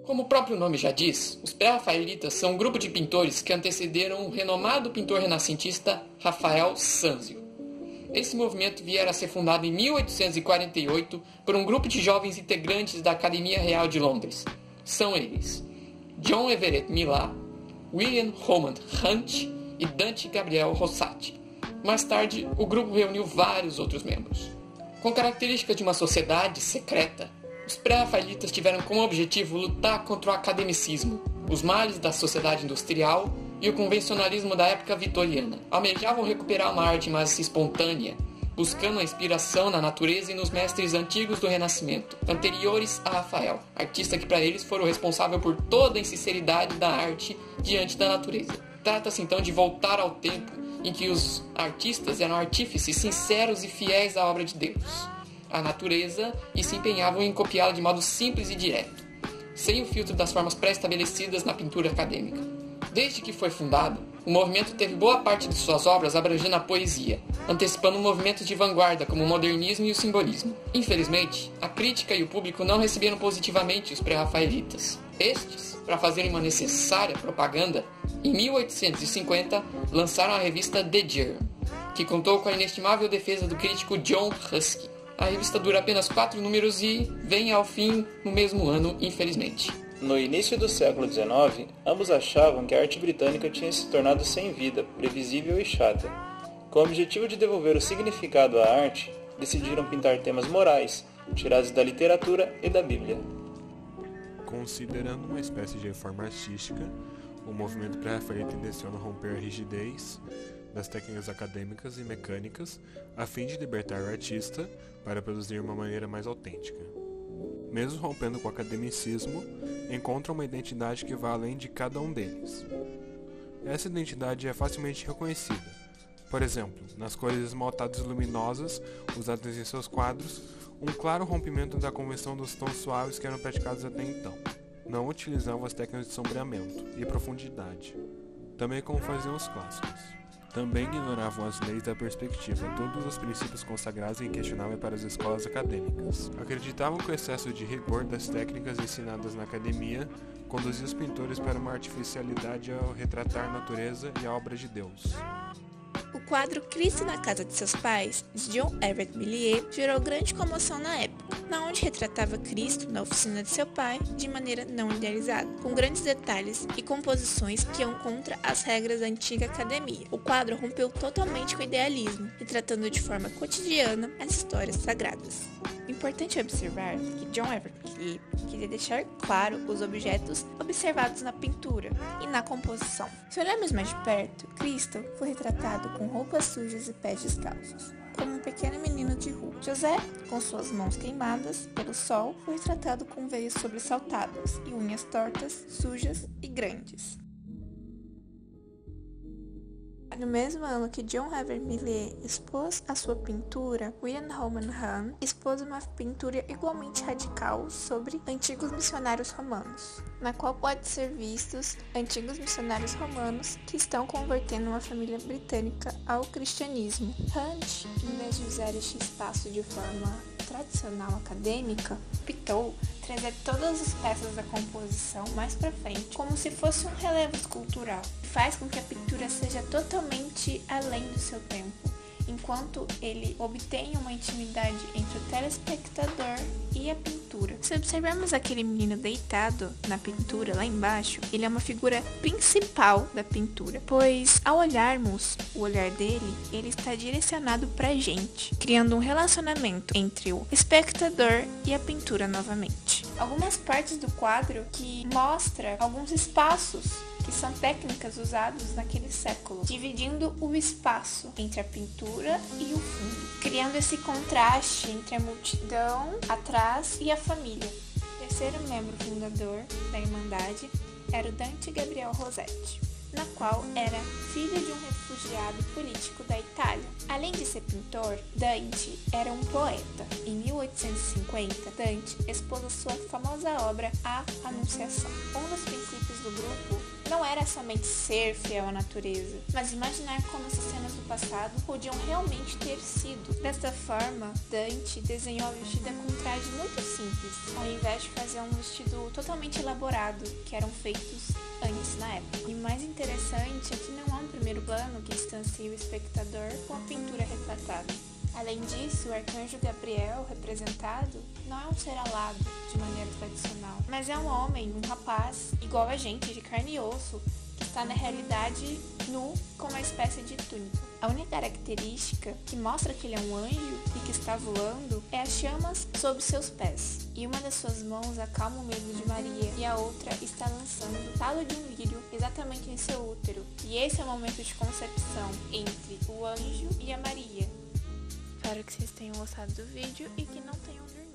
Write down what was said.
Como o próprio nome já diz, os pré-rafaelitas são um grupo de pintores que antecederam o renomado pintor renascentista Rafael Sanzio. Esse movimento viera a ser fundado em 1848 por um grupo de jovens integrantes da Academia Real de Londres. São eles John Everett Millar, William Roman Hunt e Dante Gabriel Rosati. Mais tarde, o grupo reuniu vários outros membros. Com características de uma sociedade secreta, os pré-rafaelitas tiveram como objetivo lutar contra o academicismo, os males da sociedade industrial e o convencionalismo da época vitoriana. Almejavam recuperar uma arte mais espontânea, buscando a inspiração na natureza e nos mestres antigos do Renascimento, anteriores a Rafael, artista que para eles foram responsável por toda a insinceridade da arte diante da natureza. Trata-se então de voltar ao tempo em que os artistas eram artífices sinceros e fiéis à obra de Deus, a natureza, e se empenhavam em copiá-la de modo simples e direto, sem o filtro das formas pré-estabelecidas na pintura acadêmica. Desde que foi fundado, o movimento teve boa parte de suas obras abrangendo a poesia, antecipando movimentos de vanguarda como o modernismo e o simbolismo. Infelizmente, a crítica e o público não receberam positivamente os pré-rafaelitas. Estes, para fazerem uma necessária propaganda, em 1850 lançaram a revista The Journal, que contou com a inestimável defesa do crítico John Ruskin. A revista dura apenas 4 números e vem ao fim no mesmo ano, infelizmente. No início do século XIX, ambos achavam que a arte britânica tinha se tornado sem vida, previsível e chata. Com o objetivo de devolver o significado à arte, decidiram pintar temas morais, tirados da literatura e da Bíblia. Considerando uma espécie de reforma artística, o movimento pré-rafaelita intenciona romper a rigidez das técnicas acadêmicas e mecânicas a fim de libertar o artista para produzir uma maneira mais autêntica. Mesmo rompendo com o academicismo, encontram uma identidade que vai além de cada um deles. Essa identidade é facilmente reconhecida. Por exemplo, nas cores esmaltadas e luminosas usadas em seus quadros, um claro rompimento da convenção dos tons suaves que eram praticados até então. Não utilizavam as técnicas de sombreamento e profundidade, também como faziam os clássicos. Também ignoravam as leis da perspectiva, todos os princípios consagrados e inquestionáveis para as escolas acadêmicas. Acreditavam que o excesso de rigor das técnicas ensinadas na academia conduzia os pintores para uma artificialidade ao retratar a natureza e a obra de Deus. O quadro Cristo na Casa de Seus Pais, de John Everett Millar, gerou grande comoção na época, na onde retratava Cristo na oficina de seu pai de maneira não idealizada, com grandes detalhes e composições que iam contra as regras da antiga academia. O quadro rompeu totalmente com o idealismo, retratando de forma cotidiana as histórias sagradas. Importante observar que John Everett Millar queria deixar claro os objetos observados na pintura e na composição. Se olharmos mais de perto, Cristo foi retratado com roupas sujas e pés descalços, como um pequeno menino de rua. José, com suas mãos queimadas pelo sol, foi retratado com veias sobressaltadas e unhas tortas, sujas e grandes. No mesmo ano que John Everett Millar expôs a sua pintura, William Roman Hunt expôs uma pintura igualmente radical sobre antigos missionários romanos, na qual pode ser vistos antigos missionários romanos que estão convertendo uma família britânica ao cristianismo. Hunt, em vez de usar este espaço de forma tradicional acadêmica, optou trazer todas as peças da composição mais para frente, como se fosse um relevo escultural. Faz com que a pintura seja totalmente além do seu tempo, enquanto ele obtém uma intimidade entre o telespectador e a pintura. Se observarmos aquele menino deitado na pintura lá embaixo, ele é uma figura principal da pintura, pois ao olharmos o olhar dele, ele está direcionado para a gente, criando um relacionamento entre o espectador e a pintura novamente. Algumas partes do quadro que mostra alguns espaços que são técnicas usadas naquele século, dividindo o espaço entre a pintura e o fundo, criando esse contraste entre a multidão atrás e a família. O terceiro membro fundador da Irmandade era o Dante Gabriel Rossetti, na qual era filho de um refugiado político da Itália. Além de ser pintor, Dante era um poeta. Em 1850, Dante expôs a sua famosa obra A Anunciação. Um dos princípios do grupo não era somente ser fiel à natureza, mas imaginar como essas cenas do passado podiam realmente ter sido. Desta forma, Dante desenhou a vestida com um traje muito simples, ao invés de fazer um vestido totalmente elaborado, que eram feitos antes na época. E mais interessante é que não há um primeiro plano que distancie o espectador com a pintura retratada. Além disso, o arcanjo Gabriel, representado, não é um ser alado de maneira tradicional, mas é um homem, um rapaz, igual a gente, de carne e osso, que está na realidade nu com uma espécie de túnica. A única característica que mostra que ele é um anjo e que está voando é as chamas sob seus pés. E uma das suas mãos acalma o medo de Maria e a outra está lançando o talo de um lírio exatamente em seu útero. E esse é o momento de concepção entre o anjo e a Maria. Espero que vocês tenham gostado do vídeo e que não tenham dormido.